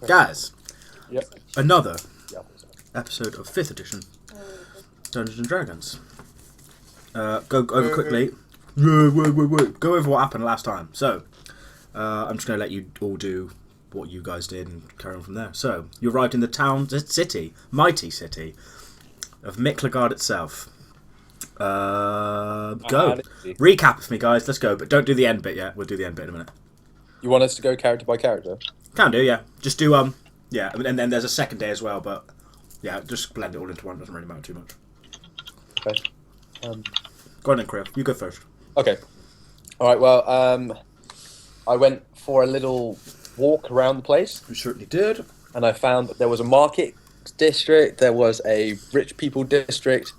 then, guys, Yep. another Yep. episode of 5th edition Dungeons and Dragons. Go over quickly. Go over what happened last time. So, I'm just going to let you all do what you guys did and carry on from there. So, you arrived in the mighty city of Miklagard itself. Go. Recap with me, guys. Let's go. But don't do the end bit yet. We'll do the end bit in a minute. You want us to go character by character? Can do, yeah. Just do, yeah. And then there's a second day as well, but, yeah, just blend it all into one. Doesn't really matter too much. Okay. Go on then, Kriv. You go first. Okay. All right. Well, I went for a little walk around the place, You certainly did. and I found that there was a market district, there was a rich people district,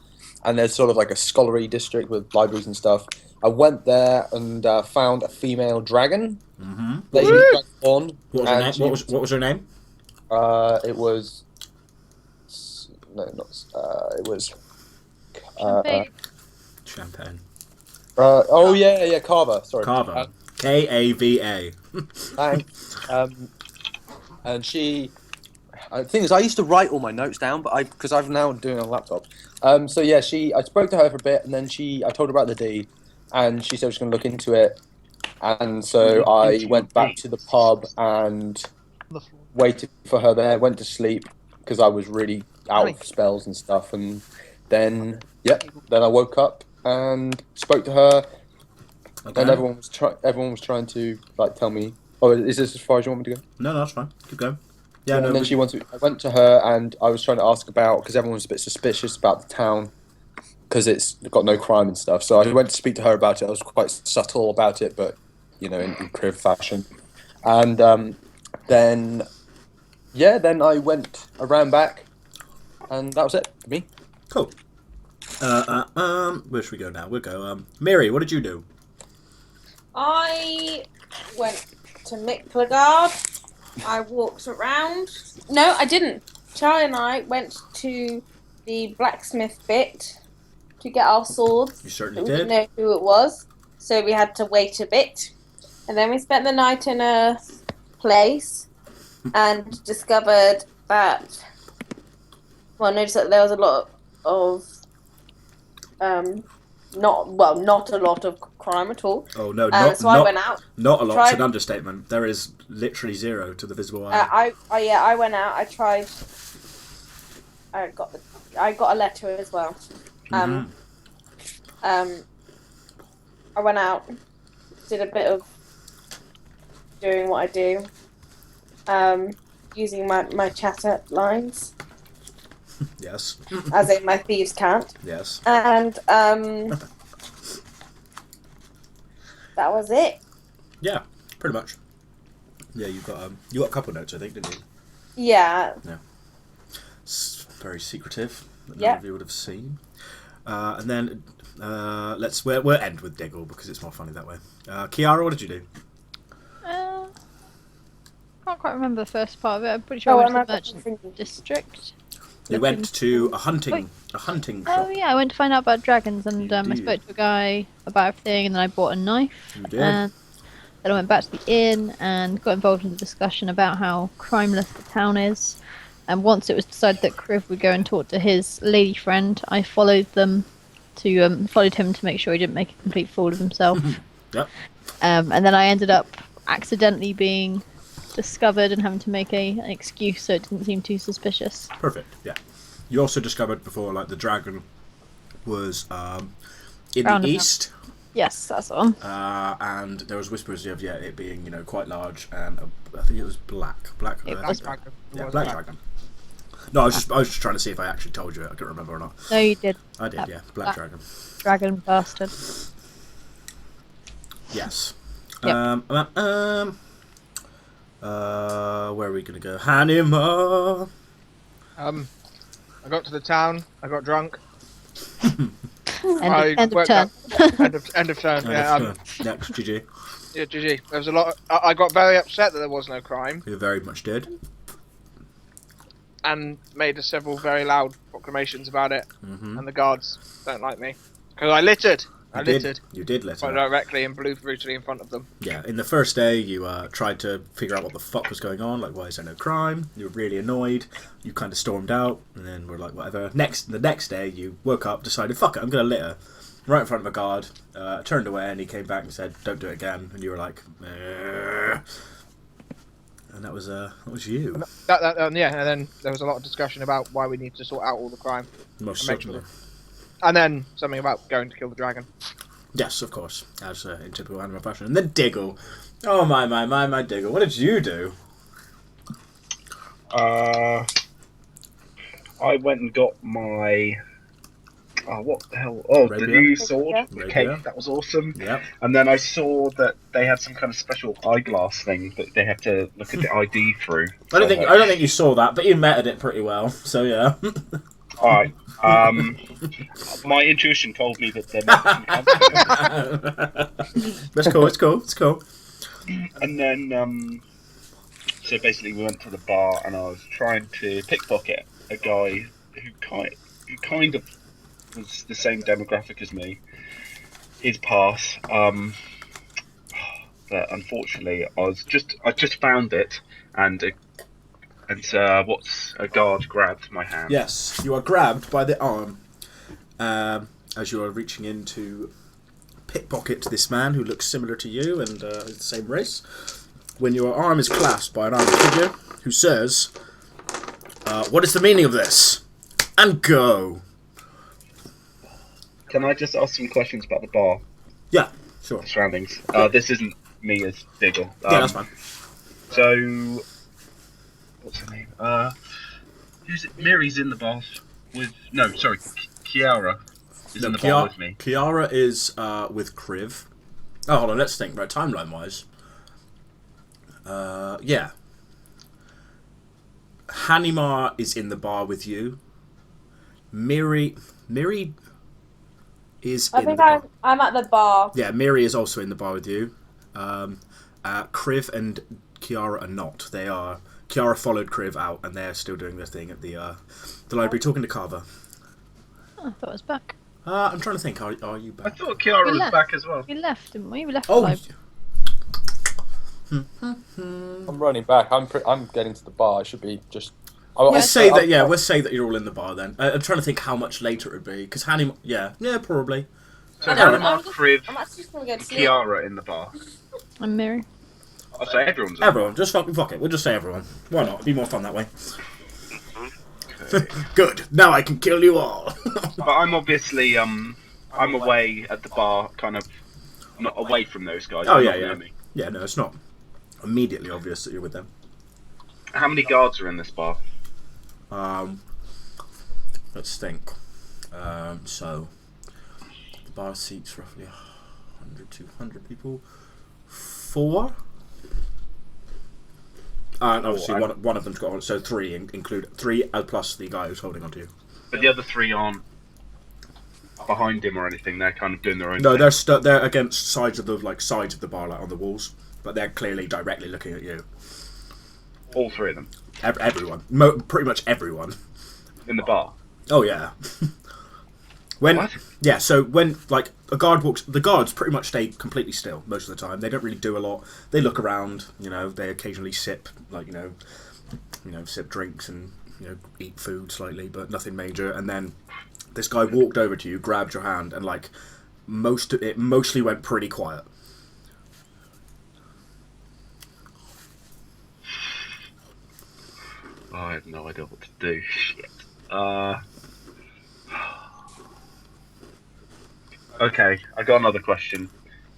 and there's sort of like a scholarly district with libraries and stuff. I went there and found a female dragon. Mm-hmm. Lady Dragonborn. What was her name? What was her name? It was no, not it was. Champagne. Oh yeah, Carver. Sorry, Carver. Kava. Thanks. And she. The thing is, I used to write all my notes down, but because I'm now doing it on a laptop. So yeah, I spoke to her for a bit, and then I told her about the deed, and she said she was going to look into it, and so I went back to the pub and waited for her there. Went to sleep because I was really out of spells and stuff, and then I woke up and spoke to her, and everyone was trying to like tell me. Oh, is this as far as you want me to go? No, that's fine. Keep going. Yeah, and then I went to her and I was trying to ask about, because everyone was a bit suspicious about the town because it's got no crime and stuff. So I went to speak to her about it. I was quite subtle about it, but in Kriv fashion. And then I ran back, and that was it for me. Cool. Where should we go now? We'll go. Miri, what did you do? I went to Miklagard. I walked around. No, I didn't. Charlie and I went to the blacksmith bit to get our swords. You certainly We did. didn't know who it was, so we had to wait a bit. And then we spent the night in a place and discovered that. Well, noticed that there was a lot of. Not a lot of crime at all. Oh no, So I went out. Not a lot's an understatement. There is literally zero to the visible eye. I went out. I tried. I got a letter as well. I went out, did a bit of doing what I do, using my chatter lines. Yes. As in my thieves' cant. Yes. And that was it. Yeah, pretty much. Yeah, you got a couple notes, I think, didn't you? Yeah. Yeah. It's very secretive. That none Yeah. of you would have seen. And then we'll end with Diggle because it's more funny that way. Kiara, what did you do? Can't quite remember the first part of it. I'm pretty sure I went to the merchant thinking. district. You went to a hunting shop. Oh yeah, I went to find out about dragons, and You I did. spoke to a guy about everything, and then I bought a knife. You did. And then I went back to the inn and got involved in the discussion about how crimeless the town is. And once it was decided that Kriv would go and talk to his lady friend, I followed him to make sure he didn't make a complete fool of himself. Yep. And then I ended up accidentally being discovered and having to make an excuse, so it didn't seem too suspicious. Perfect. Yeah. You also discovered before, like the dragon was in Roundabout. the east. Yes, that's the one. And there was whispers of it being quite large, and I think it was black. It was dragon. Yeah, black dragon. No, I was just trying to see if I actually told you it. I can't remember or not. No, you did. I did, yeah. Black dragon. Dragon bastard. Yes. Yep. Where are we gonna go? Hanima. I got to the town. I got drunk. End of worked turn. out- end of turn. Yeah. Next, GG. Yeah. GG. There was a lot. I got very upset that there was no crime, You very much did. and made several very loud proclamations about it. Mm-hmm. And the guards don't like me because I littered. I You did. littered You did litter. quite directly and blew brutally in front of them. Yeah, in the first day, you tried to figure out what the fuck was going on, like, why is there no crime? You were really annoyed. You kind of stormed out, and then were like, whatever. The next day, you woke up, decided, fuck it, I'm going to litter. Right in front of a guard, turned away, and he came back and said, don't do it again. And you were like, "Meh." And that was you. Yeah, and then there was a lot of discussion about why we need to sort out all the crime. Most make certainly. And then something about going to kill the dragon. Yes, of course, as in typical anime fashion. And then Diggle. Oh, my Diggle. What did you do? I went and got my. Oh, what the hell? Oh, the Rapier? new sword, the Rapier. cape. That was awesome. Yep. And then I saw that they had some kind of special eyeglass thing that they had to look at the ID through. I don't think you saw that, but you meted it pretty well. So yeah. All right. My intuition told me that there might be some cancer. That's cool. It's cool. It's cool. And then, so basically, we went to the bar, and I was trying to pickpocket a guy who kind of was the same demographic as me. His pass, but unfortunately, I just found it, and a guard grabbed my hand. Yes, you are grabbed by the arm as you are reaching in to pickpocket this man who looks similar to you and is the same race. When your arm is clasped by an armed figure who says, "What is the meaning of this?" And go. Can I just ask some questions about the bar Yeah, sure. surroundings? This isn't me as Diggle. Yeah, that's fine. So, what's her name? Who's it? Miri's in the bar with. No, sorry, Kiara is in the bar with me. Kiara is with Kriv. Oh, hold on, let's think. Right, timeline-wise. Yeah. Hanimar is in the bar with you. Miri is I in think the bar. I'm at the bar. Yeah, Miri is also in the bar with you. Kriv and Kiara are not. They are. Kiara followed Kriv out, and they're still doing their thing at the library, talking to Carver. Oh, I thought I was back. I'm trying to think. Are you I back? thought Kiara We was left. back as well. We left, didn't we? We left the Oh, library. I'm running back. I'm getting to the bar. I should be just. let's say that. Yeah, let's say that you're all in the bar then. I'm trying to think how much later it would be because Hanny. Yeah, probably. So I know, Hanimar, I'm just- Kriv, I'm actually just gonna go to and sleep. Kiara in the bar. I'm Miri. I'll say everyone's in the Everyone, just fuck it. We'll just say everyone. Why not? It'd be more fun that way. Good. Now I can kill you all. But I'm obviously I'm away at the bar, kind of not away from those guys. Oh, They're yeah, not yeah. near me. Yeah, no, it's not immediately obvious that you're with them. How many guards are in this bar? Let's think. So the bar seats roughly 100, 200 people. 4. And obviously one of them's got on, so 3 include 3 plus the guy who's holding onto you. But the other 3 aren't behind him or anything. They're kind of doing their own No, thing. they're against sides of the bar, like on the walls, but they're clearly directly looking at you. All 3 of them Everyone, pretty much everyone. in the bar. Oh yeah. When What? yeah, so when like a guard walks, the guards pretty much stay completely still most of the time. They don't really do a lot. They look around, they occasionally sip, sip drinks and eat food slightly, but nothing major. And then this guy walked over to you, grabbed your hand, and it mostly went pretty quiet. Oh, I have no idea what to do. Shit. Okay, I got another question.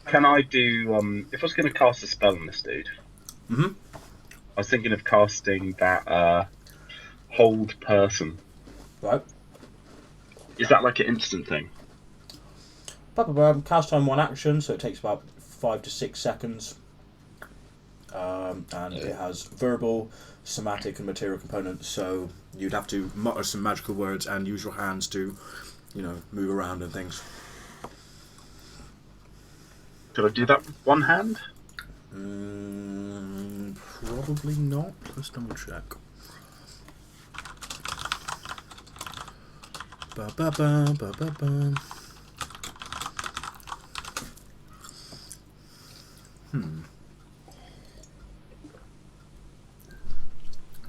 Can I do if I was going to cast a spell on this dude? Mhm. I was thinking of casting that hold person. Right. Is that like an instant thing? Cast time 1 action, so it takes about 5 to 6 seconds. And it has verbal, somatic, and material components. So you'd have to mutter some magical words and use your hands to, move around and things. Could I do that with one hand? Probably not. Let's double check.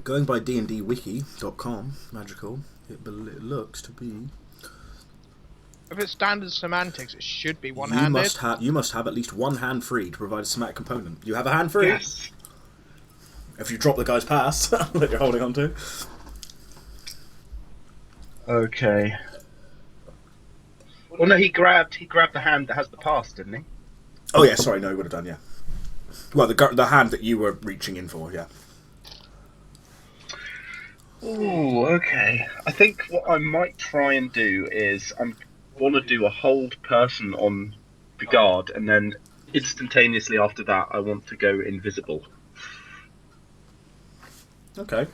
Going by dndwiki.com, magical, it looks to be. If it's standard semantics, it should be You one-handed. must have at least one hand free to provide a semantic component. You have a hand free? Yes. If you drop the guy's pass that you're holding on to. Okay. Well, no, he grabbed the hand that has the pass, didn't he? Oh yeah, sorry, no, he would have done, yeah. Well, the hand that you were reaching in for, yeah. Ooh, okay. I think what I might try and do is I want to do a hold person on the guard, and then instantaneously after that, I want to go invisible. Okay.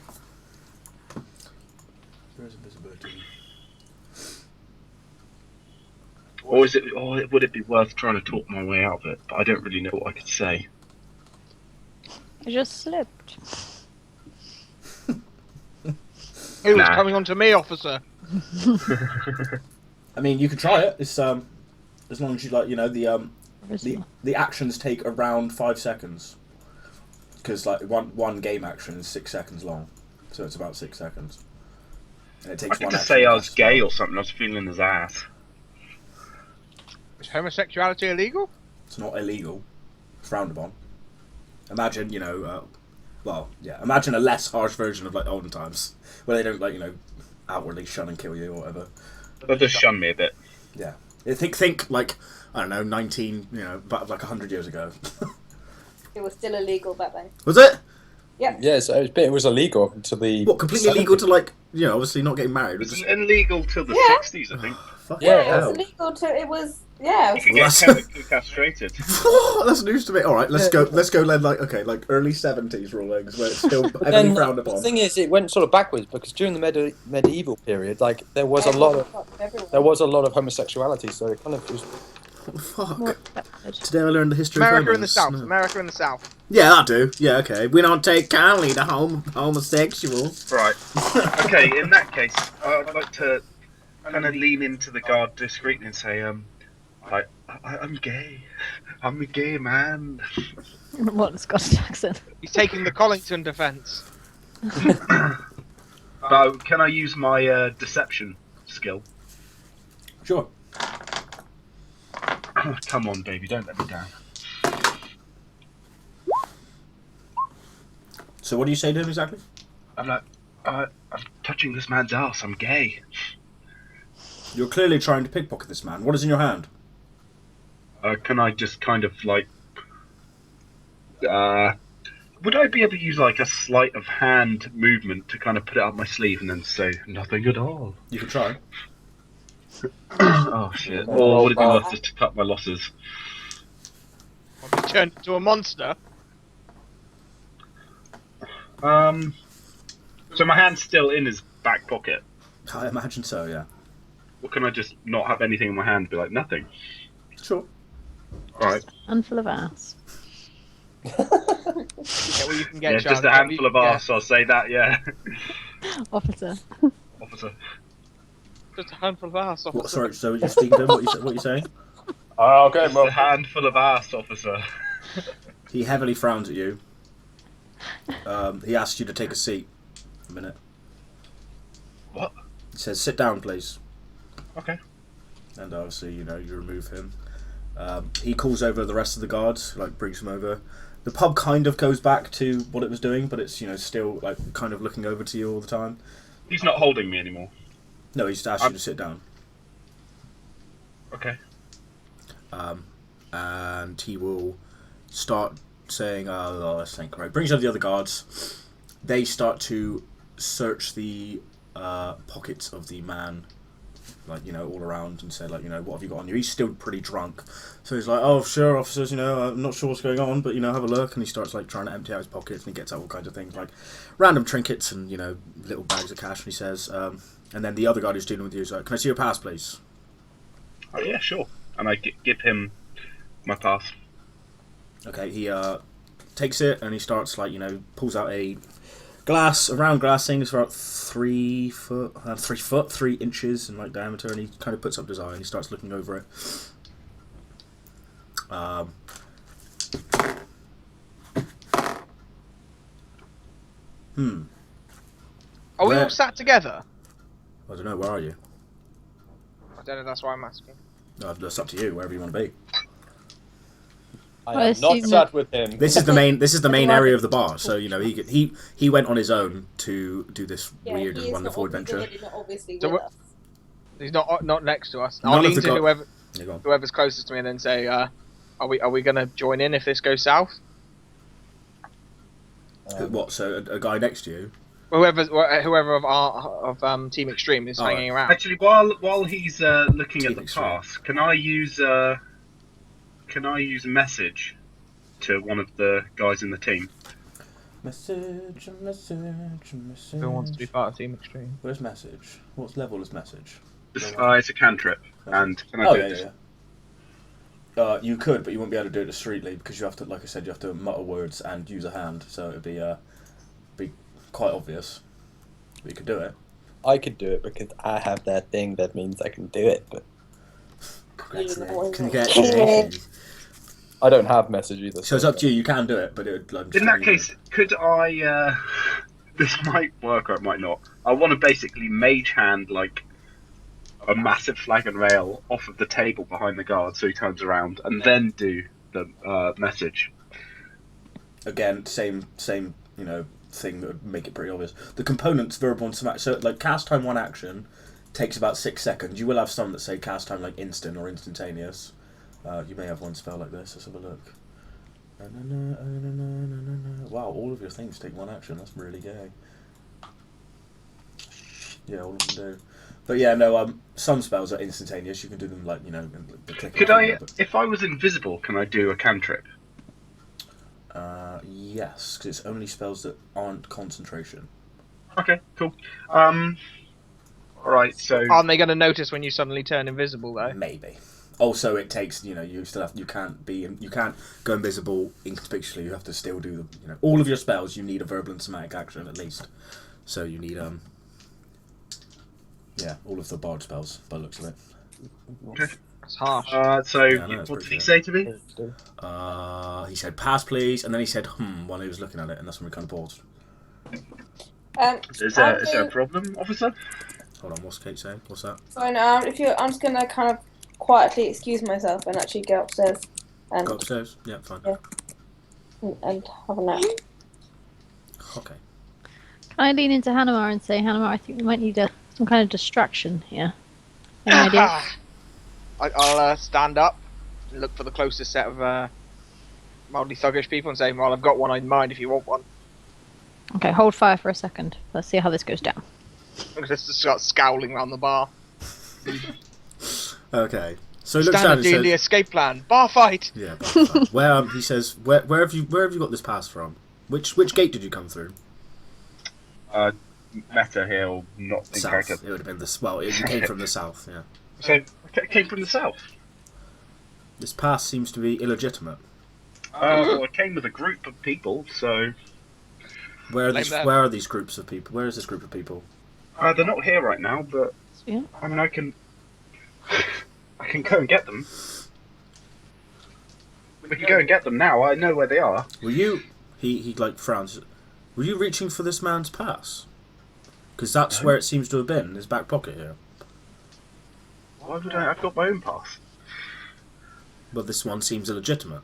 Where's invisibility? Or is it? Or would it be worth trying to talk my way out of it? But I don't really know what I could say. I just slipped. Who was Nah. coming on to me, officer? I mean, you could try it. It's as long as you like, you know, the actions take around 5 seconds. Because like one game action is 6 seconds long, so it's about 6 seconds. And it takes I could one just action say to I was cast gay spell. or something. I was feeling his ass. Is homosexuality illegal? It's not illegal. It's frowned upon. Imagine, you know, imagine a less harsh version of like olden times, where they don't like, you know, outwardly shun and kill you or whatever. They'll just shun me a bit. Yeah. Think like, I don't know, 19, you know, about like 100 years ago. It was still illegal back then. Was it? Yeah, so it was illegal up until the. What, completely illegal to like, you know, obviously not getting married? It Was was just, illegal till the Yeah. 60s, I think. fucking Yeah, It hell. was illegal to. It was. Yeah. You could Well, get that's- chemically castrated. That's news to me. All right, let's go then, like, okay, like early 70s rulings where it's still heavily Then frowned the upon. thing is, it went sort of backwards because during the medieval period, like there was a lot of homosexuality, so it kind of was. What the fuck? More accepted. Today I learned the history of America in the romance. south. No. America in the south. Yeah, I do. Yeah, okay. We don't take kindly to homosexuals. Right. Okay, in that case, I'd like to kind of lean into the guard discreetly and say, like, I'm gay. I'm a gay man. What, Scottish accent? He's taking the Collington defence. But can I use my deception skill? Sure. Come on, baby, don't let me down. So what do you say to him exactly? I'm like, I'm touching this man's ass. I'm gay. You're clearly trying to pickpocket this man. What is in your hand? Can I just kind of like, would I be able to use like a sleight of hand movement to kind of put it up my sleeve and then say nothing at all? You can try. Oh shit! Or would it be worth just to cut my losses? He turned into a monster. So my hand's still in his back pocket. I imagine so, yeah. Or can I just not have anything in my hand and be like, nothing? Sure. Alright. Handful of ass. Yeah, well, you can get Yeah, Charlie. just a handful of arse, I'll say that, yeah. Officer. Officer. Just a handful of ass. What, sorry, so you're speaking to him? What you saying? Okay, Just a handful of ass, officer. He heavily frowns at you. He asks you to take a seat. A minute. What? He says, sit down, please. Okay. And obviously, you know, you remove him. He calls over the rest of the guards, like brings them over. The pub kind of goes back to what it was doing, but it's, you know, still like kind of looking over to you all the time. He's not holding me anymore. No, he's asked you to sit down. Okay. And he will start saying, let's think, right, brings over the other guards. They start to search the pockets of the man, like, you know, all around, and say, like, you know, what have you got on you? He's still pretty drunk, so he's like, oh, sure, officers, you know, I'm not sure what's going on, but, you know, have a look. And he starts, like, trying to empty out his pockets, and he gets out all kinds of things, like random trinkets and, you know, little bags of cash. And he says, and then the other guy who's dealing with you is like, can I see your pass, please? Oh yeah, sure. And I give him my pass. Okay, he takes it and he starts, like, you know, pulls out a round glass thing. It's about 3 inches in like diameter, and he kind of puts up his eye and he starts looking over it. Hmm. Are we Where- all sat together? I don't know. Where are you? I don't know. That's why I'm asking. No, that's up to you. Wherever you want to be. I I am not assume sat with him. This is the main. This is the main Otherwise area it's of the bar. So you know he went on his own to do this Yeah, weird he and is wonderful not adventure. obviously, not obviously So with what- us. He's not next to us. None I'll of lean the to go- whoever Yeah, go on. whoever's closest to me and then say, are we gonna join in if this goes south? What? So a guy next to you? Whoever of Team Extreme is Oh, hanging around. Actually, while he's looking at Team the Extreme. pass, can I use a message to one of the guys in the team? Message. Who wants to be part of Team Extreme? Where's message? What level is message? It's a cantrip, and can I Oh do yeah, this? yeah. You could, but you won't be able to do it discreetly because you have to, like I said, you have to mutter words and use a hand, so it'd be quite obvious. But you could do it. I could do it because I have that thing that means I can do it, but Congratulations. I don't have message either. So it's up to you. You can do it, but it would. In that case, could I? This might work or it might not. I want to basically mage hand like a massive flag and rail off of the table behind the guard, so he turns around, and then do the message. Again, same thing that would make it pretty obvious. The components verbal and somatic. So like cast time 1 action takes about 6 seconds. You will have some that say cast time like instant or instantaneous. You may have one spell like this. Let's have a look. Wow, all of your things take 1 action. That's really gay. Yeah, all of them do. But yeah, no. Some spells are instantaneous. You can do them like in the click. Could I, if I was invisible, can I do a cantrip? Yes, because it's only spells that aren't concentration. Okay, cool. All right, so Aren't they going to notice when you suddenly turn invisible though? Maybe. Also, it takes you still have you can't go invisible inconspicuously. You have to still do all of your spells. You need a verbal and somatic action at least. So you need all of the bard spells by the looks of it. It's harsh. so Yeah, I know, it's what did pretty he say to me? He said pass please, and then he said while he was looking at it, and that's when we kind of paused. Is there a problem, officer? Hold on, what's Kate saying? What's that? So now, I'm just gonna kind of quietly excuse myself and actually go upstairs and Go upstairs. Yeah, fine. Yeah. and have a nap. Okay. Can I lean into Hanamar and say, Hanamar, I think we might need some kind of distraction here. Any ideas? I'll stand up, and look for the closest set of mildly thuggish people, and say, "Well, I've got one in mind if you want one." Okay, hold fire for a second. Let's see how this goes down. I'm just start scowling around the bar. Okay. So he looks down Standard and D&D says, escape plan. Bar fight. "Yeah." Where he says, "Where have you got this pass from? Which gate did you come through?" Meta here, or not in South. character. It would have been the well. You came from the south. Yeah. So I came from the south. This pass seems to be illegitimate. Well, I came with a group of people, so Where are Blame these? them. Where are these groups of people? Where is this group of people? they're not here right now. But Yeah. I mean, I can go and get them. We can go and get them now. I know where they are. Were you? He like frowns. Were you reaching for this man's pass? Because that's No. where it seems to have been. In his back pocket here. Why would I? I've got my own pass. But this one seems illegitimate.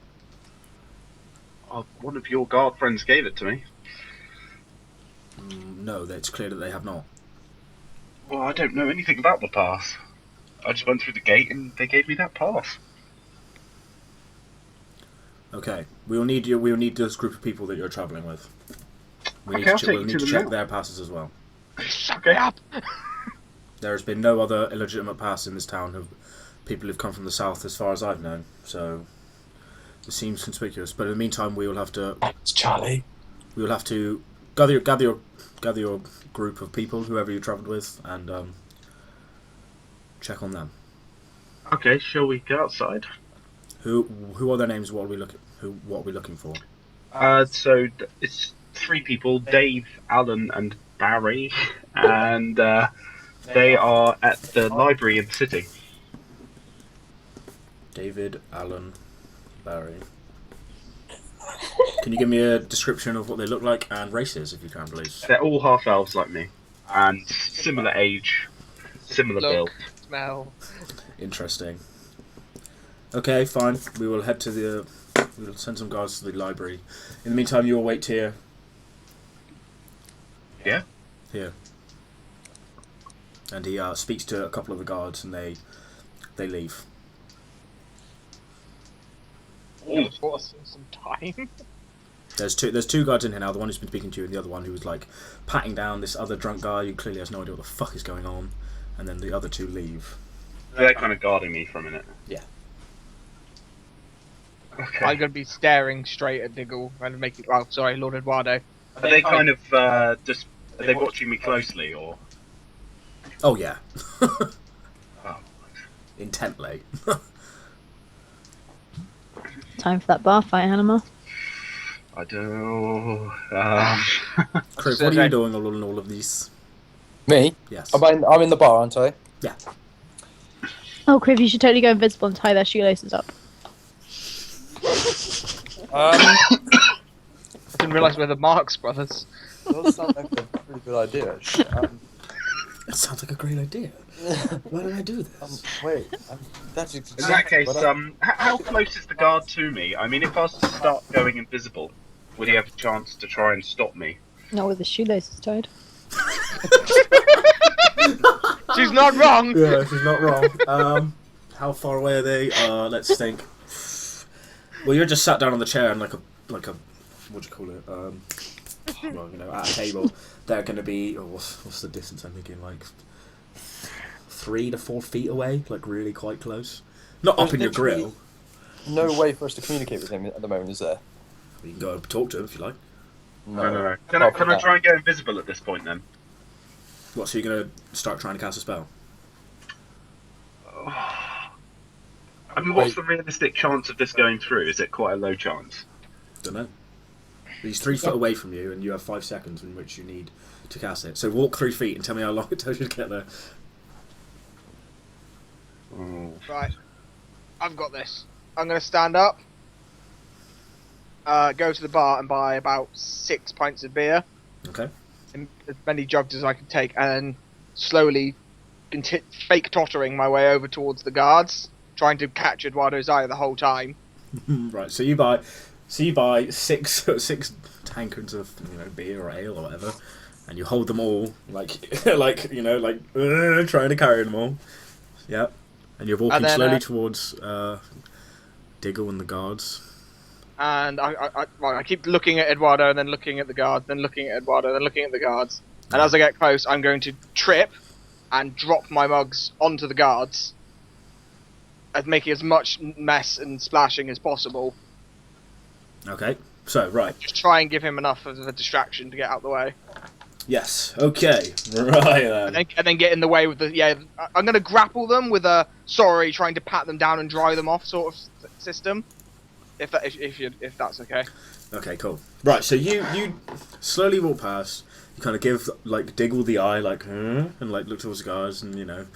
One of your guard friends gave it to me. No, it's clear that they have not. Well, I don't know anything about the pass. I just went through the gate and they gave me that pass. Okay, we'll need you. We'll need this group of people that you're travelling with. Okay, I'll take we'll you need to to them check now. their passes as well. Okay. Up. There has been no other illegitimate pass in this town of people who've come from the south, as far as I've known. So it seems conspicuous. But in the meantime, we will have to. It's Charlie. We will have to gather your group of people, whoever you travelled with, and check on them. Okay, shall we go outside? Who are their names? What are we looking for? It's 3 people: Dave, Alan, and Barry, and they are at the library in the city. David, Alan, Barry. Can you give me a description of what they look like and races, if you can, please? They're all half elves like me, and similar age, similar Look, build. smell. Interesting. Okay, fine. We will head to the. We'll send some guards to the library. In the meantime, you will wait here. Yeah. Here. And he speaks to a couple of the guards, and they leave. Oh, bought us some time. There's two guards in here now. The one who's been speaking to you, and the other one who was like patting down this other drunk guy who clearly has no idea what the fuck is going on. And then the other two leave. They're kind of guarding me for a minute. Yeah. Okay. I'm gonna be staring straight at Diggle and making. Oh, sorry, Lord Eduardo. Are they kind of just? Are they watching me closely, or? Oh yeah. Oh. Intently. Time for that bar fight, Anima. I do. Chris, what are you doing in all of these? Me? Yes. I'm in the bar, aren't I? Yeah. Oh, Criv, you should totally go invisible and tie their shoelaces up. I didn't realise we're the Marx brothers. Does sound like a pretty good idea. Actually. That sounds like a great idea. Why did I do this? Wait, that's In that case, how close is the guard to me? I mean, if I was to start going invisible, would he have a chance to try and stop me? Not with the shoelaces tied. She's not wrong. Yeah, she's not wrong. How far away are they? Let's think. Well, you're just sat down on the chair and like a what do you call it? Well, you know, at a table. They're going to be. Oh, what's the distance? I'm thinking like 3 to 4 feet away, like really quite close. Not up in your grill. No way for us to communicate with him at the moment, is there? You can go and talk to him if you like. No. Can I try and go invisible at this point then? What? So you're going to start trying to cast a spell? I mean, what's the realistic chance of this going through? Is it quite a low chance? Don't know. He's 3 foot away from you, and you have 5 seconds in which you need to cast it. So walk 3 feet and tell me how long it takes you to get there. Oh. Right, I've got this. I'm gonna stand up, go to the bar and buy about 6 pints of beer, Okay. and as many jugs as I can take, and then slowly, fake tottering my way over towards the guards, trying to catch Eduardo's eye the whole time. Right. So you buy 6 tankards of beer or ale or whatever, and you hold them all like trying to carry them all. Yep. And you're walking And then, slowly towards Diggle and the guards. And I keep looking at Eduardo, and then looking at the guards, then looking at Eduardo, then looking at the guards. And as I get close, I'm going to trip and drop my mugs onto the guards, and making as much mess and splashing as possible. Okay. So right. Just try and give him enough of a distraction to get out of the way. Yes. Okay. Right then. And then get in the way with the... Yeah, I'm going to grapple them with a sorry, trying to pat them down and dry them off sort of system. If that's okay. Okay, cool. Right, so you slowly walk past. You kind of give Diggle the eye, and look towards the guards, and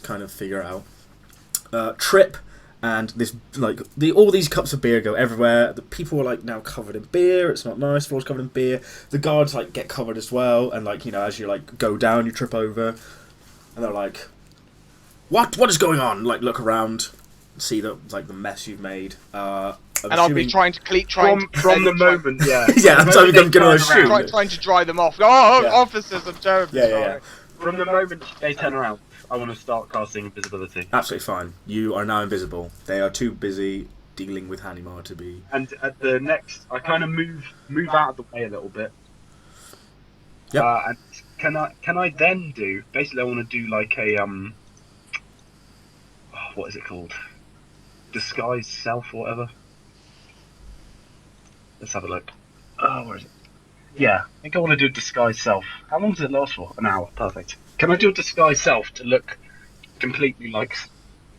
kind of figure out. Trip, and this all these cups of beer go everywhere. The people are now covered in beer. It's not nice. Floor's covered in beer. The guards get covered as well, and as you go down, you trip over, and they're like, "What? What is going on?" Look around, see the mess you've made. And I'll be trying to from the moment, yeah. Yeah, that's how you're going to assume. Trying to dry them off. Oh, Yeah. Officers, I'm terribly sorry. Yeah. From the moment they turn around, I want to start casting invisibility. Absolutely fine. You are now invisible. They are too busy dealing with Hanimar to be. And at the next, I kind of move out of the way a little bit. Yep. And can I then do? Basically, I want to do a what is it called? Disguise self or whatever. Let's have a look. Oh, where is it? Yeah, I think I want to do disguise self. How long does it last for? An hour. Perfect. Can I do a disguise self to look completely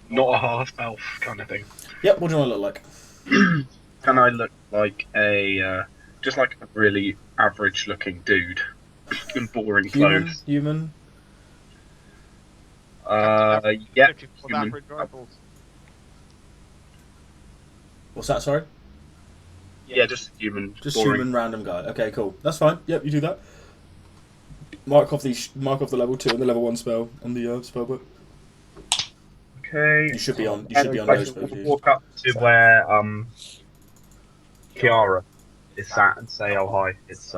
not a half elf kind of thing? Yep. What do you want to look like? Can I look like just like a really average looking dude in boring clothes? Human. Yeah. Human. 54 average rifles. What's that? Sorry. Yeah, just human. Just boring. human random guy. Okay, cool. That's fine. Yep, you do that. Mark off the level 2 and the level 1 spell on the spell book. Okay. You should be on. You And should be on I those should pages. walk up to where Kiara is sat and say, "Oh hi, it's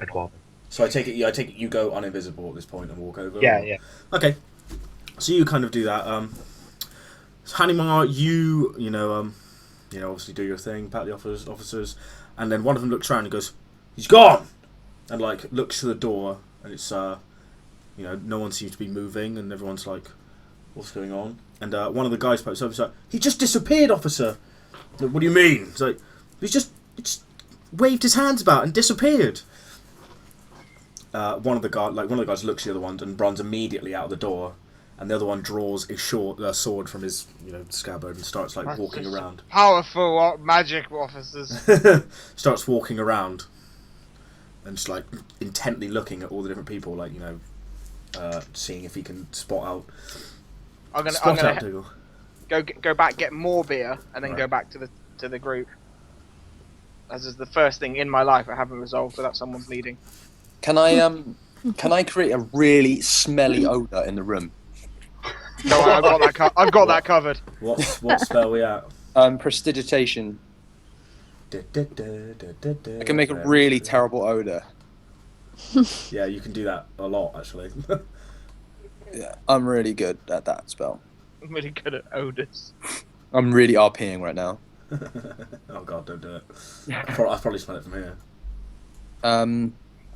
Eduardo." So I take it you go uninvisible at this point and walk over. Yeah, or- yeah. Okay. So you kind of do that. So Hanimar, you obviously do your thing, pat the officers, and then one of them looks around and goes, "He's gone," and like looks to the door, and it's no one seems to be moving, and everyone's like, "What's going on?" And one of the guys pokes over, he's like, "He just disappeared, officer." Like, what do you mean? It's like he just waved his hands about and disappeared. One of the guys looks at the other one and runs immediately out of the door, and the other one draws a sword from his scabbard and starts like walking around. Powerful magic officers. Starts walking around and just like intently looking at all the different people, like seeing if he can spot out. I'm gonna Diggle. go back, get more beer, and then Right. go back to the group. As is the first thing in my life I haven't resolved without someone bleeding. Can I create a really smelly odor in the room? No, I've got that covered. What spell we at? Prestidigitation. I can make a really terrible odor. Yeah, you can do that a lot actually. Yeah, I'm really good at that spell. I'm really good at odors. I'm really RPing right now. Oh god, don't do it. I'll probably smell it from here.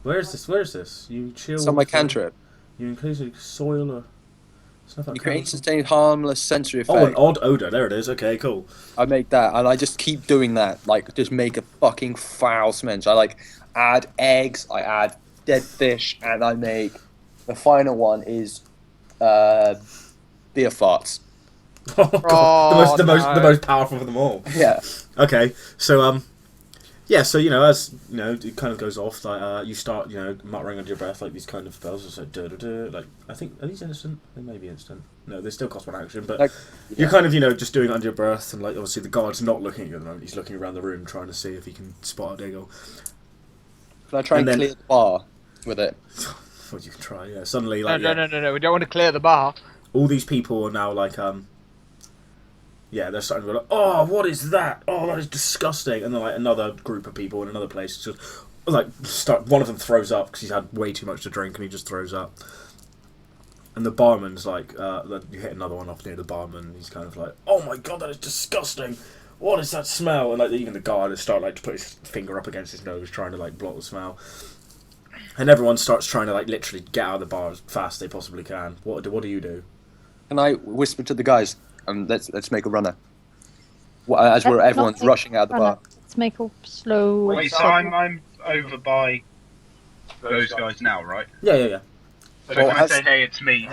Where is this? You chill. It's on my cantrip. You include soil or stuff like You create sustained harmless sensory effect. Oh, an odd odor. There it is. Okay, cool. I make that, and I just keep doing that. Like, just make a fucking foul stench. I like add eggs, I add dead fish, and I make the final one is beer farts. Oh, God. The no. most powerful of them all. Yeah. Okay, so as it kind of goes off, like you start muttering under your breath like these kind of spells, just like like I think are these instant? They may be instant. No, they still cost one action, but Like, you're kind of just doing it under your breath, and like obviously the guard's not looking at you at the moment. He's looking around the room trying to see if he can spot a Diggle. Can I try and And then- clear the bar with it? Well, you can try. Yeah, suddenly No, like no. We don't want to clear the bar. all these people are now like they're starting to go like, "Oh, what is that? Oh, that is disgusting!" And then like another group of people in another place just like one of them throws up because he's had way too much to drink and he just throws up. And the barman's like, you hit another one off near the barman. He's kind of like, "Oh my god, that is disgusting! What is that smell?" And like even the guard has started like to put his finger up against his nose, trying to like block the smell. And everyone starts trying to like literally get out of the bar as fast as they possibly can. What do you do? Can I whisper to the guys? Let's make a runner. As everyone's rushing out of the bar. Let's make a slow. Wait, so I'm over by those guys now, right? Yeah. So Well, can I as- say, hey, it's me.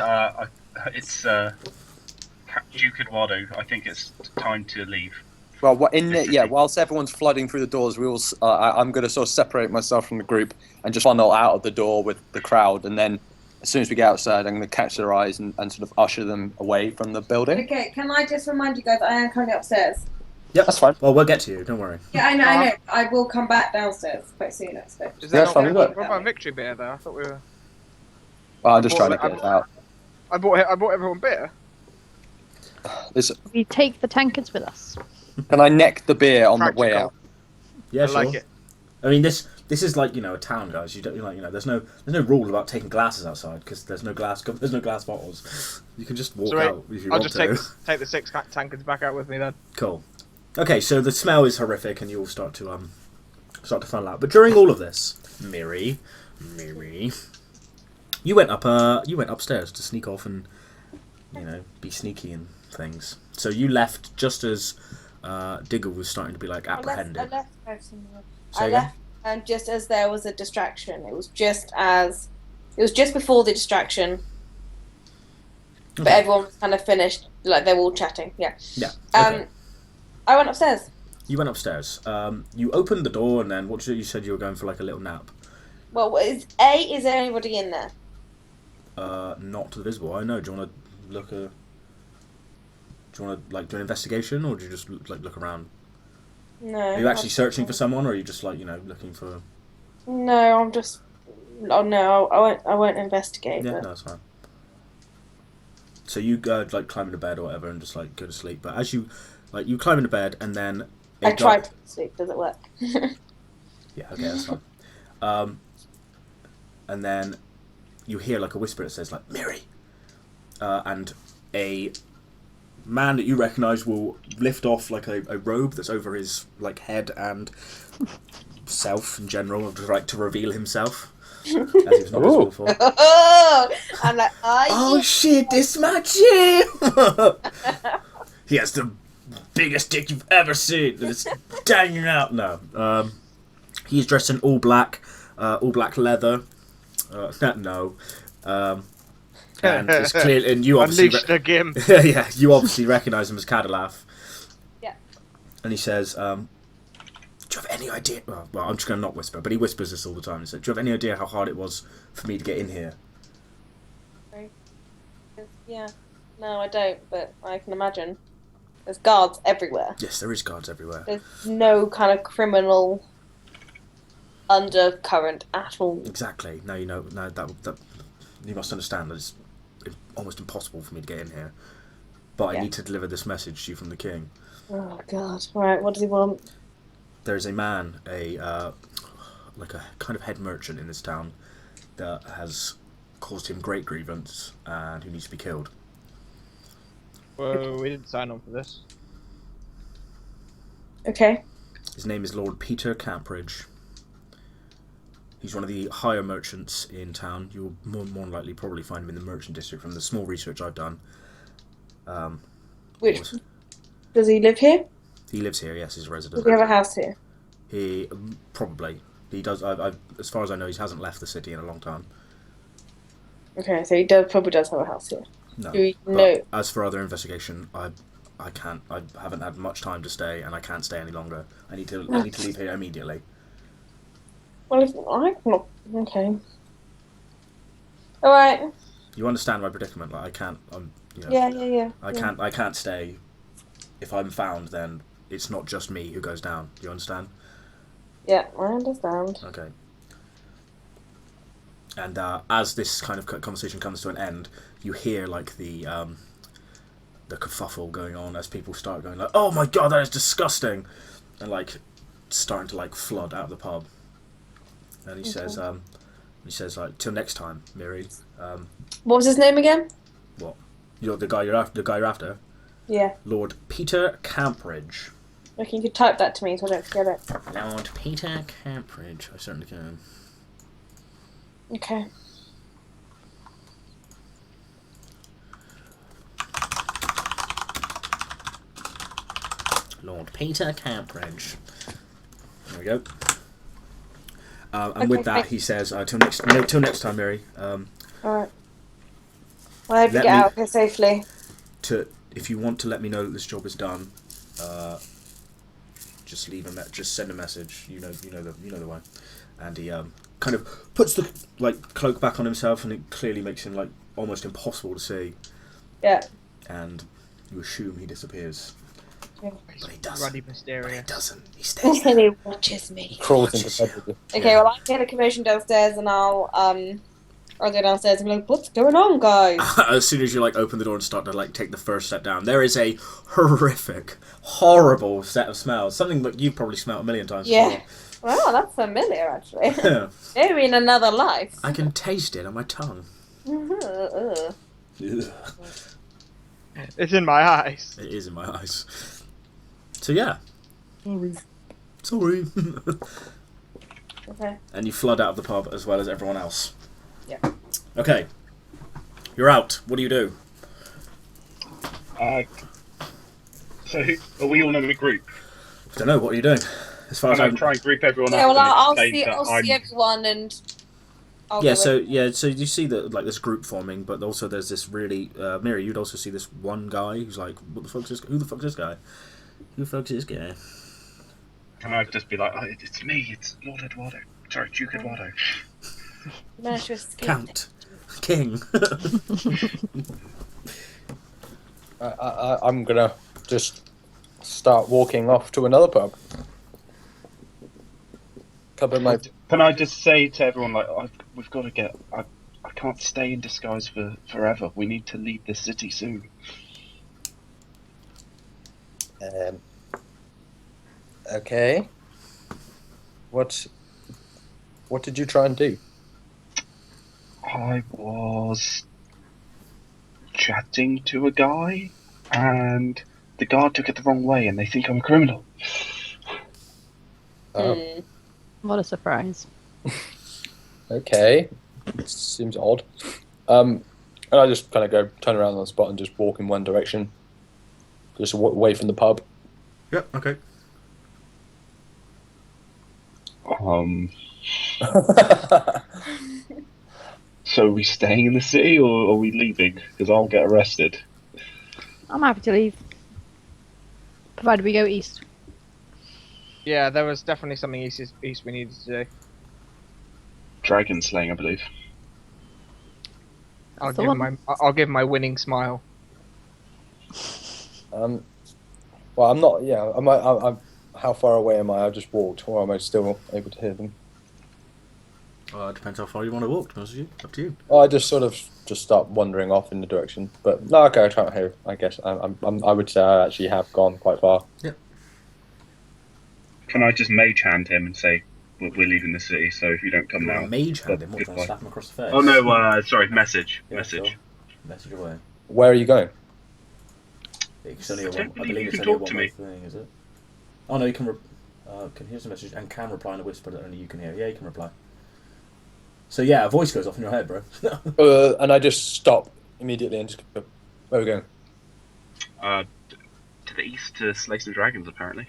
It's Duke Eduardo. I think it's time to leave. Well, whilst everyone's flooding through the doors, I'm going to sort of separate myself from the group and just funnel out of the door with the crowd, and then as soon as we get outside, I'm going to catch their eyes and sort of usher them away from the building. Okay, can I just remind you guys I am currently upstairs? Yep, That's fine. Well, we'll get to you. Don't worry. Yeah, I know. I will come back downstairs quite soon, I expect. Is Yeah, there that's not fine, what look. about victory beer there? I thought we were. Well, I'm just trying to get it out. I bought everyone beer. We take the tankards with us. Can I neck the beer on the way Practical. out? Yeah, I sure. like it. I mean, this is like a town, guys. You don't there's no rule about taking glasses outside because there's no glass bottles. You can just walk So wait, out if you I'll want just to. take the 6 tankards back out with me then. Cool. Okay, so the smell is horrific, and you all start to funnel out. But during all of this, Miri, you went upstairs to sneak off and be sneaky and things. So you left just as Diggle was starting to be like apprehended. I left personally. Say I again? left, and just as there was a distraction, it was just before the distraction, but Okay. everyone was kind of finished. Like they were all chatting. Yeah. Yeah. Okay. I went upstairs. You went upstairs. You opened the door, and then you said you were going for like a little nap. Well, is there anybody in there? Not visible. I know. Do you want to look? Do you want to do an investigation, or do you just look around? No. Are you actually searching for someone, or are you just like looking for? No, I'm just. Oh no, I won't. I won't investigate. Yeah, no, But... that's fine. So you go like climb into bed or whatever, and just like go to sleep. But as you you climb into bed, and then I tried to sleep. Does it work? Yeah, okay, that's fine. And then you hear like a whisper that says like Miri, and a man that you recognise will lift off like a robe that's over his like head and self in general, to reveal himself. As he was not visible before. Oh, I'm like, Oh shit, this my Jim! He has the biggest dick you've ever seen. And it's dangling out. No. He's dressed in all black leather. No. And it's clear, and you obviously Unleashed the Gim. yeah, you obviously recognise him as Cadilaf. Yeah. And he says, "Do you have any idea?" Well, I'm just going to not whisper, but he whispers this all the time. He said, "Do you have any idea how hard it was for me to get in here?" Yeah. No, I don't, but I can imagine. There's guards everywhere. Yes, there is guards everywhere. There's no kind of criminal undercurrent at all. Exactly. No, that you must understand that it's almost impossible for me to get in here. But I need to deliver this message to you from the king. Oh God! Right, what does he want? There's a man, like a kind of head merchant in this town, that has caused him great grievance and who needs to be killed. Whoa, we didn't sign on for this. Okay. His name is Lord Peter Campridge. He's one of the higher merchants in town. You'll more than likely probably find him in the merchant district from the small research I've done. Does he live here? He lives here, yes, he's a resident. Does he have a house here? He probably. He does. As far as I know, he hasn't left the city in a long time. Okay, so he probably does have a house here. No. Do we But know? as for other investigation, I can't. I haven't had much time to stay, and I can't stay any longer. I need to leave here immediately. Well, if I'm not okay. All right. You understand my predicament? Like I can't. Yeah. I can't stay. If I'm found, then it's not just me who goes down. Do you understand? Yeah, I understand. Okay. And as this kind of conversation comes to an end, you hear like the kerfuffle going on as people start going like, "Oh my god, that is disgusting," and like starting to like flood out of the pub. And he says, like, "Till next time, Miri." What was his name again? What? You're the guy you're after. Yeah. Lord Peter Campridge. Okay, you could type that to me so I don't forget it. Lord Peter Campridge. I certainly can. Okay. Lord Peter Campridge. There we go. And with that, he says, "Till next time, Mary. All right. Well, I hope you Let get me- out here safely. If you want to let me know that this job is done, just just send a message. You know the way." And he kind of puts the cloak back on himself, and it clearly makes him almost impossible to see. Yeah. And you assume he disappears, Yeah. but he doesn't. Bloody But he mysterious. doesn't. He stays And there. he watches me. Crawls into bed with you. Okay, well, I hear the commotion downstairs, and I'll go downstairs and be like, "What's going on, guys?" As soon as you open the door and start to take the first step down, there is a horrific, horrible set of smells. Something that you've probably smelled a million times Yeah. Well, that's familiar, actually. before. Maybe in another life. I can taste it on my tongue. Ugh. It's in my eyes. It is in my eyes. So yeah. Sorry. Okay. And you flood out of the pub as well as everyone else. Yeah. Okay. You're out. What do you do? So, are we all in a group? I don't know. What are you doing? As far as I'm I'm... trying to group everyone Yeah, up. well, and I'll explain see. that I'll I'm- see everyone, and I'll Yeah, go in. so you see that this group forming, but also there's this really Miri. You'd also see this one guy who's like, "What the fuck's this? Who the fuck's this guy? Who the fuck's this guy?" Can I just be like, "Oh, it's me, it's Lord Eduardo. Sorry, Duke Eduardo." Managed to escape. Count, King. I'm gonna just start walking off to another pub. couple of my. Can I just say to everyone, like, we've got to get. I can't stay in disguise for forever. We need to leave this city soon. Okay. What did you try and do? I was chatting to a guy, and the guard took it the wrong way, and they think I'm a criminal. Oh, What a surprise. okay. Seems odd. And I just kind of go turn around on the spot and just walk in one direction, just away from the pub. Yep. Okay. So are we staying in the city, or are we leaving? Because I'll get arrested. I'm happy to leave. Provided we go east. Yeah, there was definitely something east we needed to do. Dragon slaying, I believe. I'll the give one. I'll give my winning smile. Well, I'm not. Yeah, I'm. How far away am I? I just walked, or am I still able to hear them? It depends how far you want to walk. To be honest with you, up to you. Well, I just sort of just start wandering off in the direction. But no, okay, I can't hear. I guess I would say I actually have gone quite far. Can I just mage hand him and say, we're leaving the city, so if you don't come now... Mage hand him. What, goodbye. slap him across the face? Oh no, sorry, message. Yeah, message. sure. Message away. Where are you going? It's only a I one, don't I believe believe you it's can only a talk to one-way me. thing, is it? Oh no, you can hear the message and can reply in a whisper that only you can hear. Yeah, you can reply. So yeah, a voice goes off in your head, bro. And I just stop immediately and just go, where are we going? To the east, to slay some dragons, apparently.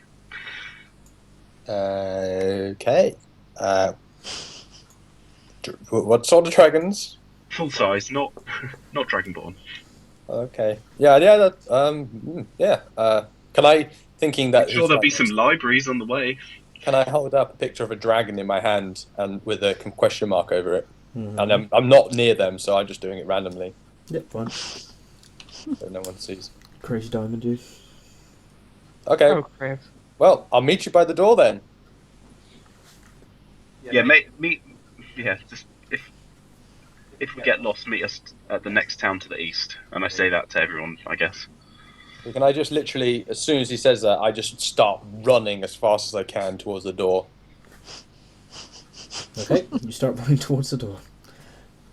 Okay. What sort of dragons? Full size, not dragonborn. Okay. Yeah. Yeah. Can I thinking that? I'm sure there'll be some libraries on the way. Can I hold up a picture of a dragon in my hand and with a question mark over it? Mhm. And I'm not near them, so I'm just doing it randomly, Yep, fine. so no one sees. Crazy diamond, dude. Okay. Oh, crap. Well, I'll meet you by the door then. Yeah, meet. Yeah, just if we get lost, meet us at the next town to the east. And I say that to everyone, I guess. Can I just literally, as soon as he says that, I just start running as fast as I can towards the door. Okay, you start running towards the door.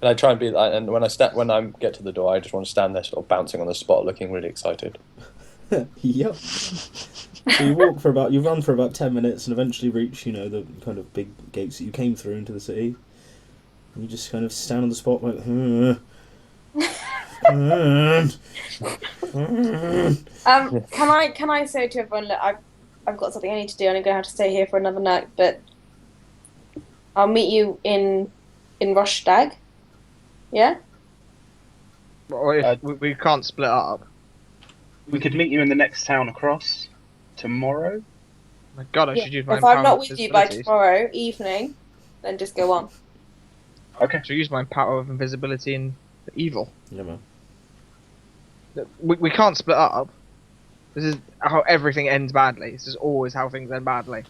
And I try and be like, and when I get to the door, I just want to stand there, sort of bouncing on the spot, looking really excited. Yep. So you run for about 10 minutes and eventually reach, the kind of big gates that you came through into the city. And you just kind of stand on the spot like, Can I say to everyone, look, I've got something I need to do and I'm going to have to stay here for another night, but I'll meet you in Rostag. Yeah? Or if we can't split up. We could meet you in the next town across tomorrow. My God, I should use my If I'm not empowerment with you by visibilities. tomorrow evening, then just go on. Okay. I should use my power of invisibility in the evil. yeah, man. We can't split up. This is how everything ends badly. This is always how things end badly.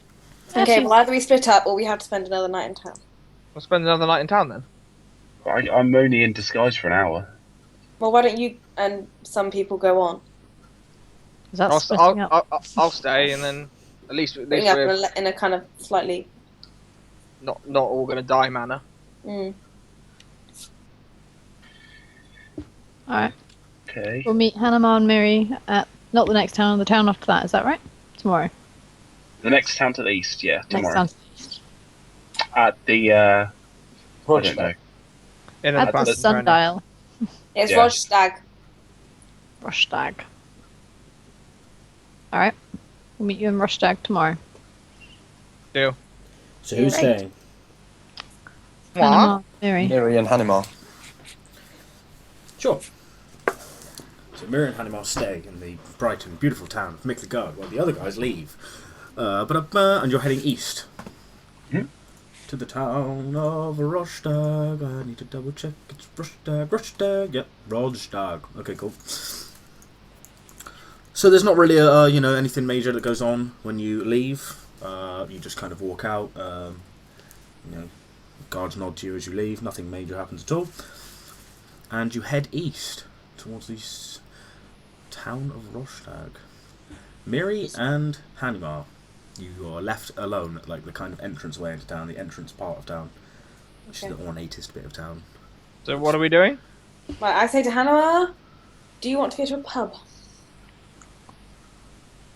Okay, well either we split up or we have to spend another night in town. We'll spend another night in town then. I'm only in disguise for an hour. Well, why don't you and some people go on? Is that splitting up? I'll stay, and then at least Putting up we're in a kind of slightly... not all gonna die manner. Mm. Alright. Okay. We'll meet Hanama and Miri at not the next town, the town after that, is that right? Tomorrow. The next town to the east, yeah, tomorrow. Next town. At the, I don't know. In At the abundance, sundial. It's Yeah. Rostag. Rostag. Alright. We'll meet you in Rostag tomorrow. Deal. So who's Great. staying? What? Hanama, Miri. Miri and Hanima. Sure. So Miri and Hannibal stay in the bright and beautiful town of Miklegard while the other guys leave. And you're heading east. Hmm? To the town of Rostag. I need to double check. It's Rostag. Yep, Rostag. Okay, cool. So there's not really anything major that goes on when you leave. You just kind of walk out. You know, guards nod to you as you leave. Nothing major happens at all. And you head east towards the town of Rostag. Miri and Hanimar, you are left alone at like the kind of entrance way into town, the entrance part of town, which is the ornatest bit of town. So what are we doing? Right, I say to Hannah, do you want to go to a pub?